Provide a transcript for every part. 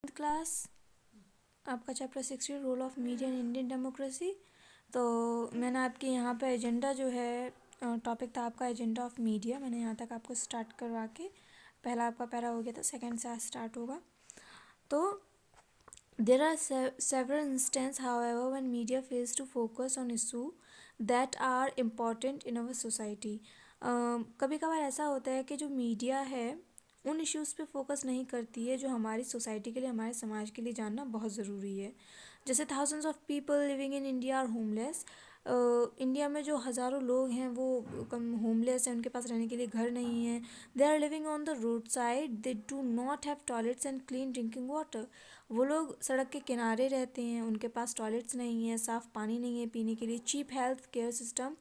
Class आपका chapter 60 role of media in Indian democracy. तो मैंने आपके यहाँ पे एजेंडा जो है टॉपिक था आपका एजेंडा ऑफ मीडिया। मैंने यहाँ तक आपको स्टार्ट करवा के पहला आपका पैरा हो गया था, सेकंड से आज स्टार्ट होगा। तो there are several instances however when media fails to focus on issue that are important in our society। कभी कभार ऐसा होता है कि जो मीडिया है उन इश्यूज़ पे फोकस नहीं करती है जो हमारी सोसाइटी के लिए, हमारे समाज के लिए जानना बहुत ज़रूरी है। जैसे thousands of people living in India are homeless. India में जो हज़ारों लोग हैं वो कम होमलेस हैं, उनके पास रहने के लिए घर नहीं है। They are living on the road side, they do not have toilets and clean drinking water. वो लोग सड़क के किनारे रहते हैं, उनके पास टॉयलेट्स नहीं है, साफ़ पानी नहीं है पीने के लिए, cheap health care system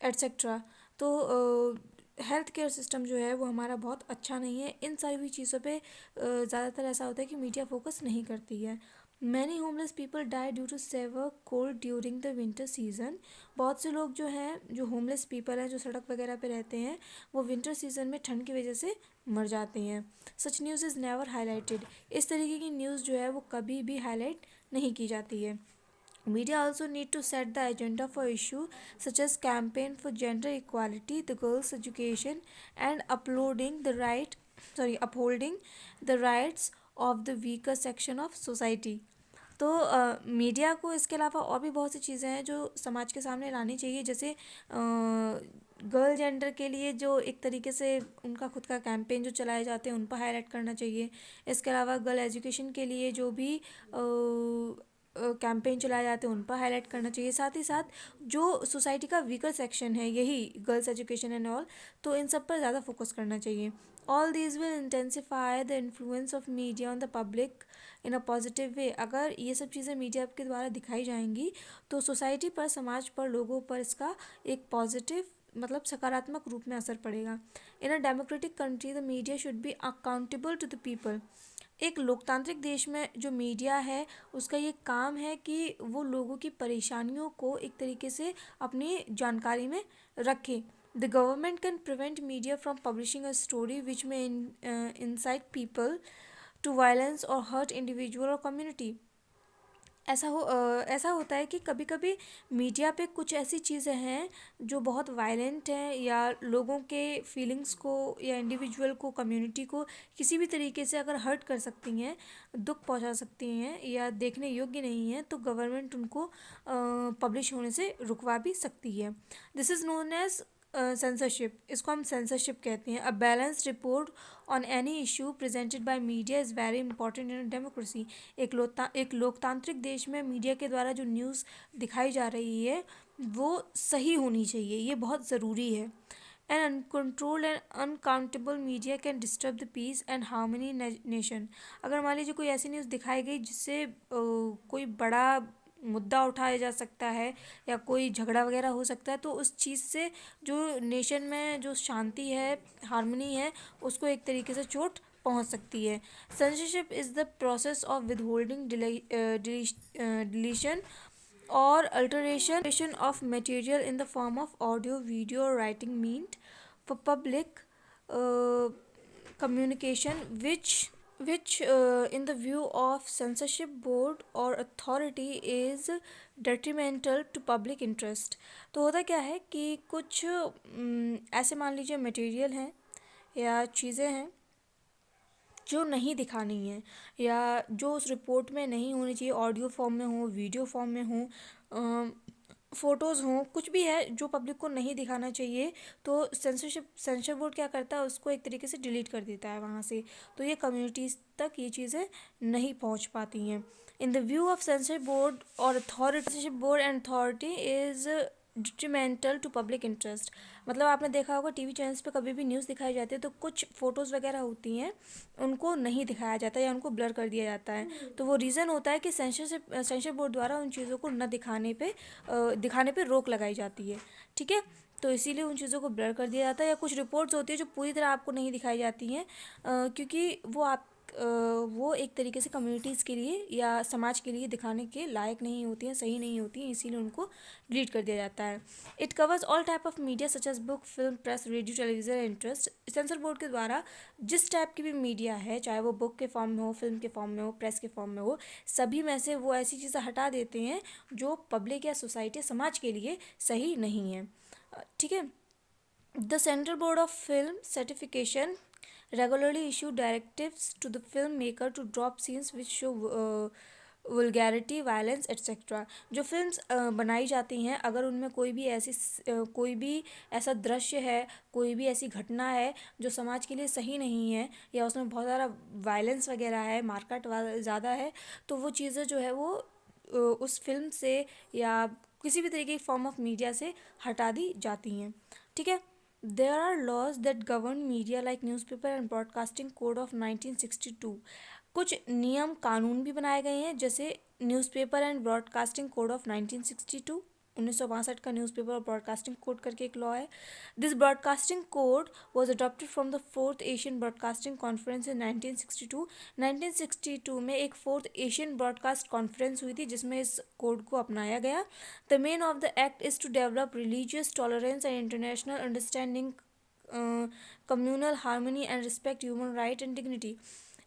etcetera. तो हेल्थ केयर सिस्टम जो है वो हमारा बहुत अच्छा नहीं है। इन सारी चीज़ों पे ज़्यादातर ऐसा होता है कि मीडिया फोकस नहीं करती है। Many homeless people die due to severe cold during the winter season. बहुत से लोग जो हैं, जो होमलेस पीपल हैं, जो सड़क वगैरह पे रहते हैं, वो विंटर सीजन में ठंड की वजह से मर जाते हैं। सच न्यूज़ इज़ नेवर हाईलाइटेड। इस तरीके की न्यूज़ जो है वो कभी भी हाईलाइट नहीं की जाती है। Media also need to set the agenda for issues such as campaign for gender equality, the girls' education, and upholding the rights of the weaker section of society। तो मीडिया को इसके अलावा और भी बहुत सी चीज़ें हैं जो समाज के सामने लानी चाहिए। जैसे गर्ल जेंडर के लिए जो एक तरीके से उनका खुद का कैंपेन जो चलाए जाते हैं उन पर हाईलाइट करना चाहिए। इसके अलावा गर्ल एजुकेशन के लिए जो भी कैंपेन चलाए जाते हैं उन पर हाईलाइट करना चाहिए। साथ ही साथ जो सोसाइटी का वीकर सेक्शन है, यही गर्ल्स एजुकेशन एंड ऑल, तो इन सब पर ज़्यादा फोकस करना चाहिए। All these will intensify the influence of media on the public in a positive way. अगर ये सब चीज़ें मीडिया के द्वारा दिखाई जाएंगी तो सोसाइटी पर, समाज पर, लोगों पर इसका एक पॉजिटिव मतलब सकारात्मक रूप में असर पड़ेगा। In a democratic country the media should be accountable to the people. एक लोकतांत्रिक देश में जो मीडिया है उसका ये काम है कि वो लोगों की परेशानियों को एक तरीके से अपनी जानकारी में रखे। The government can prevent media from publishing a story which में इंसाइट पीपल टू वायलेंस और हर्ट इंडिविजुअल और कम्युनिटी। ऐसा होता है कि कभी कभी मीडिया पे कुछ ऐसी चीज़ें हैं जो बहुत वायलेंट हैं या लोगों के फीलिंग्स को या इंडिविजुअल को, कम्युनिटी को किसी भी तरीके से अगर हर्ट कर सकती हैं, दुख पहुंचा सकती हैं या देखने योग्य नहीं है, तो गवर्नमेंट उनको पब्लिश होने से रुकवा भी सकती है। This is known as censorship. इसको हम सेंसरशिप कहते हैं। A balanced report on any issue presented by media is very important in democracy. एक लोकतांत्रिक देश में मीडिया के द्वारा जो न्यूज़ दिखाई जा रही है वो सही होनी चाहिए, ये बहुत ज़रूरी है। An uncontrolled and unaccountable media can disturb the peace and harmony nation. अगर मान लीजिए कोई ऐसी न्यूज़ दिखाई गई जिससे कोई बड़ा मुद्दा उठाया जा सकता है या कोई झगड़ा वगैरह हो सकता है, तो उस चीज़ से जो नेशन में जो शांति है, हार्मनी है, उसको एक तरीके से चोट पहुंच सकती है। Censorship is the process of withholding, deletion or alteration of material in the form of audio, video or writing meant for public uh, communication which in the view of censorship board or authority is detrimental to public interest। तो होता क्या है कि कुछ ऐसे मान लीजिए material हैं या चीज़ें हैं जो नहीं दिखानी है या जो उस रिपोर्ट में नहीं होनी चाहिए, ऑडियो फॉर्म में हो, वीडियो फॉर्म में हो, फ़ोटोज़ हों, कुछ भी है जो पब्लिक को नहीं दिखाना चाहिए, तो सेंसर बोर्ड क्या करता है, उसको एक तरीके से डिलीट कर देता है वहाँ से। तो ये कम्युनिटीज़ तक ये चीज़ें नहीं पहुँच पाती हैं। In the view of censor board और authority, censorship board and authority is detrimental to public interest. मतलब आपने देखा होगा टीवी चैनल्स पे कभी भी न्यूज़ दिखाई जाती है तो कुछ फ़ोटोज़ वगैरह होती हैं उनको नहीं दिखाया जाता या उनको ब्लर कर दिया जाता है। तो वो रीज़न होता है कि सेंसर बोर्ड द्वारा उन चीज़ों को न दिखाने पे रोक लगाई जाती है। ठीक है, तो इसीलिए उन चीज़ों को ब्लर कर दिया जाता है। या कुछ रिपोर्ट्स होती है जो पूरी तरह आपको नहीं दिखाई जाती हैं क्योंकि वो वो एक तरीके से कम्युनिटीज़ के लिए या समाज के लिए दिखाने के लायक नहीं होती हैं, सही नहीं होती हैं, इसीलिए उनको डिलीट कर दिया जाता है। It covers all type of media such as book, film, press, radio, television, interest. Censor board के द्वारा जिस टाइप की भी मीडिया है, चाहे वो बुक के फॉर्म में हो, फिल्म के फॉर्म में हो, प्रेस के फॉर्म में हो, सभी में से वो ऐसी चीज़ें हटा देते हैं जो पब्लिक या सोसाइटी समाज के लिए सही नहीं है। ठीक है। The Central Board of Film Certification regularly issue directives to the filmmaker to drop scenes which show vulgarity, violence etcetera. जो फिल्म्स बनाई जाती हैं, अगर उनमें कोई भी ऐसा दृश्य है, कोई भी ऐसी घटना है जो समाज के लिए सही नहीं है, या उसमें बहुत ज़्यादा वायलेंस वगैरह है, मारकाट ज़्यादा है, तो वो चीज़ें जो है वो उस फिल्म से या किसी भी तरीके की फॉर्म ऑफ मीडिया से हटा दी जाती हैं। ठीक है। There are laws that govern media like Newspaper and Broadcasting Code of 1962। कुछ नियम कानून भी बनाए गए हैं, जैसे newspaper and broadcasting code of 1962, 1962 का न्यूज़पेपर और ब्रॉडकास्टिंग कोड करके एक लॉ है। This broadcasting code was adopted from the fourth Asian broadcasting conference in 1962। 1962 में एक फोर्थ एशियन ब्रॉडकास्ट कॉन्फ्रेंस हुई थी जिसमें इस कोड को अपनाया गया। The main of the act is to develop religious tolerance and international understanding, communal harmony and respect human right and dignity.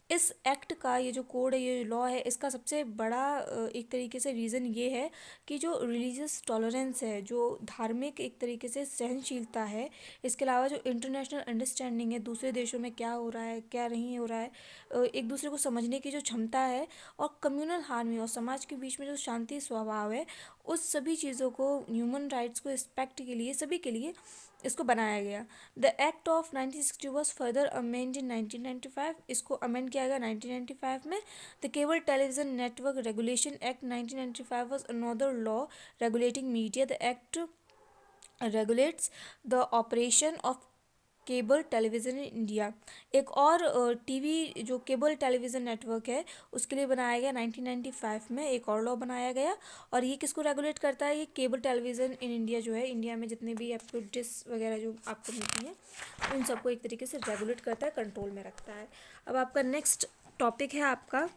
इस एक्ट का ये जो कोड है, ये लॉ है, इसका सबसे बड़ा एक तरीके से रीज़न ये है कि जो रिलीजियस टॉलरेंस है, जो धार्मिक एक तरीके से सहनशीलता है, इसके अलावा जो इंटरनेशनल अंडरस्टैंडिंग है, दूसरे देशों में क्या हो रहा है, क्या नहीं हो रहा है, एक दूसरे को समझने की जो क्षमता है, और कम्युनल हार्मनी और समाज के बीच में जो शांति स्वभाव है, उस सभी चीज़ों को, ह्यूमन राइट्स को रिस्पेक्ट के लिए, सभी के लिए इसको बनाया गया। The act of 1960 was further amend in 1995। इसको अमेंड किया गया 1995 में। The cable television network regulation act 1995 was another law regulating media. The act regulates the operation of cable television in India. एक और टीवी जो केबल टेलीविज़न नेटवर्क है उसके लिए बनाया गया 1995 में, एक और लॉ बनाया गया। और ये किसको रेगुलेट करता है? ये केबल टेलीविज़न इन इंडिया जो है, इंडिया में जितने भी आपको डिश वगैरह जो आपको मिलती हैं उन सबको एक तरीके से रेगुलेट करता है, कंट्रोल में रखता है। अब आपका नेक्स्ट टॉपिक है आपका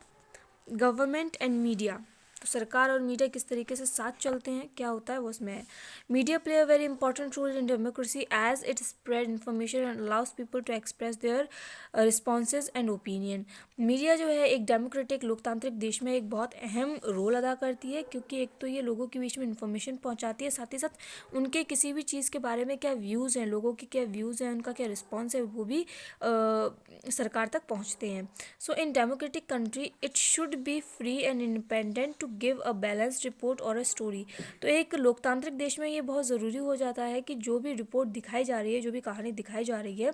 गवर्नमेंट एंड मीडिया। तो सरकार और मीडिया किस तरीके से साथ चलते हैं, क्या होता है वो उसमें है। Media play a very important role in democracy as it spread information and allows people to express their responses and opinion. Media जो है एक डेमोक्रेटिक लोकतांत्रिक देश में एक बहुत अहम रोल अदा करती है, क्योंकि एक तो ये लोगों के बीच में इन्फॉर्मेशन पहुंचाती है, साथ ही साथ उनके किसी भी चीज़ के बारे में क्या व्यूज़ हैं, लोगों के क्या व्यूज़ हैं, उनका क्या रिस्पॉन्स है, वो भी सरकार तक पहुंचते हैं। So in democratic country it should be free and independent to give a balanced report और अ स्टोरी। तो एक लोकतांत्रिक देश में ये बहुत ज़रूरी हो जाता है कि जो भी रिपोर्ट दिखाई जा रही है, जो भी कहानी दिखाई जा रही है,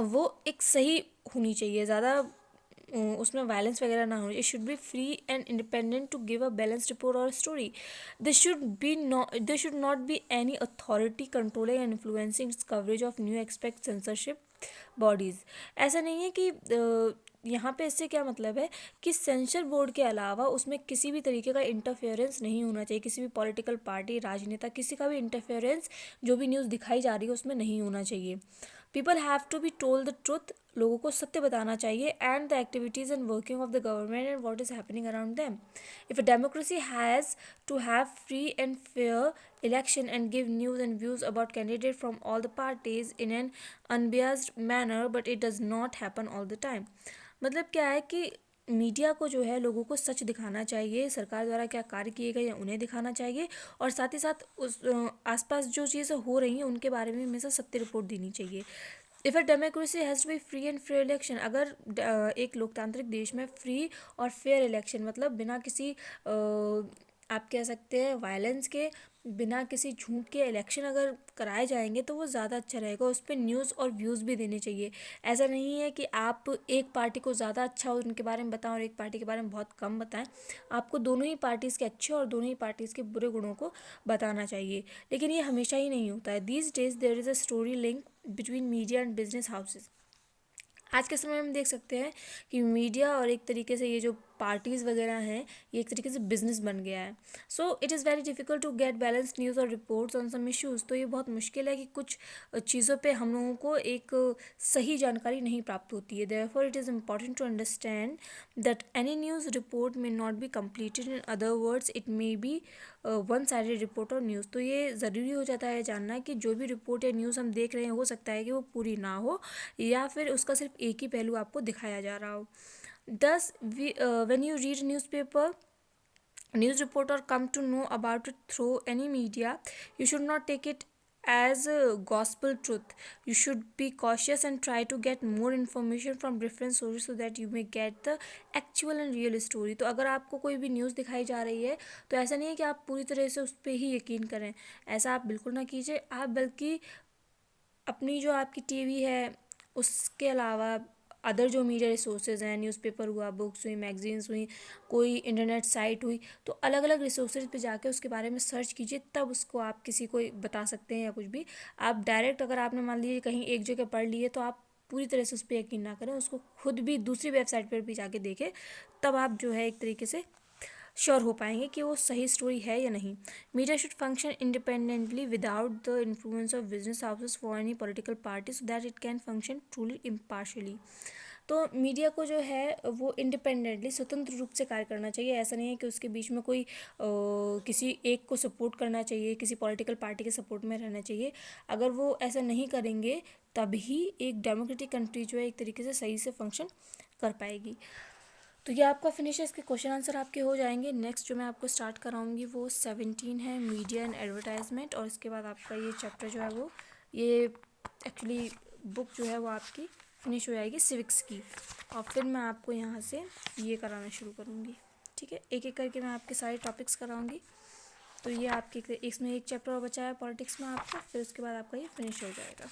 वो एक सही होनी चाहिए, ज़्यादा उसमें वायलेंस वगैरह ना हो। It should be free and independent to give a balanced report और story. This should not be any authority controlling and influencing coverage of new expect censorship bodies. ऐसा नहीं है कि यहाँ पे इससे क्या मतलब है कि सेंसर बोर्ड के अलावा उसमें किसी भी तरीके का इंटरफेरेंस नहीं होना चाहिए, किसी भी पॉलिटिकल पार्टी, राजनेता, किसी का भी इंटरफेरेंस जो भी न्यूज़ दिखाई जा रही है उसमें नहीं होना चाहिए। People have to be told the truth, लोगों को सत्य बताना चाहिए, and the activities and working of the government and what is happening around them. If a democracy has to have free and fair election and give news and views about candidates from all the parties in an unbiased manner, but it does not happen all the time। मतलब क्या है कि media को जो है लोगों को सच दिखाना चाहिए, सरकार द्वारा क्या कार्य किए गए हैं उन्हें दिखाना चाहिए, और साथ ही साथ उस आसपास जो चीज़ें हो रही हैं उनके बारे में हमेशा सत्य रिपोर्ट देनी चाहिए। If a democracy has to be free and fair election, अगर एक लोकतांत्रिक देश में फ्री और फेयर इलेक्शन मतलब बिना किसी आप कह सकते हैं वायलेंस के, बिना किसी झूठ के इलेक्शन अगर कराए जाएंगे तो वो ज़्यादा अच्छा रहेगा। उस पर न्यूज़ और व्यूज़ भी देने चाहिए। ऐसा नहीं है कि आप एक पार्टी को ज़्यादा अच्छा उनके बारे में बताएं और एक पार्टी के बारे में बहुत कम बताएं। आपको दोनों ही पार्टीज़ के अच्छे और दोनों ही पार्टीज़ के बुरे गुणों को बताना चाहिए, लेकिन ये हमेशा ही नहीं होता है। These days there is a story link between media and business houses. आज के समय में हम देख सकते हैं कि मीडिया और एक तरीके से ये जो पार्टीज़ वगैरह हैं, ये एक तरीके से बिजनेस बन गया है. So it is very difficult to get balance news और रिपोर्ट्स ऑन सम इश्यूज़. तो ये बहुत मुश्किल है कि कुछ चीज़ों पे हम लोगों को एक सही जानकारी नहीं प्राप्त होती है. Therefore it is important to understand that any news report may not be completed. In other words it may be one sided report और न्यूज़. तो ये ज़रूरी हो जाता है जानना कि जो भी रिपोर्ट या न्यूज़ हम देख रहे हैं हो सकता है कि वो पूरी ना हो या फिर उसका सिर्फ एक ही पहलू आपको दिखाया जा रहा हो. Thus, when you read newspaper, news report or come to know about it through any media, you should not take it as gospel truth. You should be cautious and try to get more information from different sources so that you may get the actual and real story. तो अगर आपको कोई भी news दिखाई जा रही है तो ऐसा नहीं है कि आप पूरी तरह से उस पर ही यकीन करें. ऐसा आप बिल्कुल ना कीजिए. आप बल्कि अपनी जो आपकी टीवी है उसके अलावा अदर जो मीडिया रिसोर्सेज हैं, न्यूज़पेपर हुआ, बुक्स हुई, मैगजीन्स हुई, कोई इंटरनेट साइट हुई, तो अलग अलग रिसोर्सेज पे जाके उसके बारे में सर्च कीजिए, तब उसको आप किसी को बता सकते हैं या कुछ भी. आप डायरेक्ट अगर आपने मान लीजिए कहीं एक जगह पढ़ लिए तो आप पूरी तरह से उस पर यकीन ना करें. उसको खुद भी दूसरी वेबसाइट पर भी जाके देखें, तब आप जो है एक तरीके से श्योर हो पाएंगे कि वो सही स्टोरी है या नहीं. Media should function independently without the influence of business houses for any political party so that it can function truly impartially. तो मीडिया को जो है वो इंडिपेंडेंटली स्वतंत्र रूप से कार्य करना चाहिए. ऐसा नहीं है कि उसके बीच में कोई किसी एक को सपोर्ट करना चाहिए, किसी पॉलिटिकल पार्टी के सपोर्ट में रहना चाहिए. अगर वो ऐसा नहीं करेंगे तभी एक डेमोक्रेटिक कंट्री जो है एक तरीके से सही से फंक्शन कर पाएगी. तो ये आपका फिनिश है. इसके क्वेश्चन आंसर आपके हो जाएंगे. नेक्स्ट जो मैं आपको स्टार्ट कराऊंगी वो 17 है, मीडिया एंड एडवर्टाइजमेंट. और इसके बाद आपका ये चैप्टर जो है वो ये एक्चुअली बुक जो है वो आपकी फिनिश हो जाएगी सिविक्स की. और फिर मैं आपको यहाँ से ये कराना शुरू करूँगी. ठीक है, एक एक करके मैं आपके सारे टॉपिक्स कराऊँगी. तो ये आपके इसमें एक चैप्टर और बचा है पॉलिटिक्स में आपका, फिर उसके बाद आपका ये फिनिश हो जाएगा.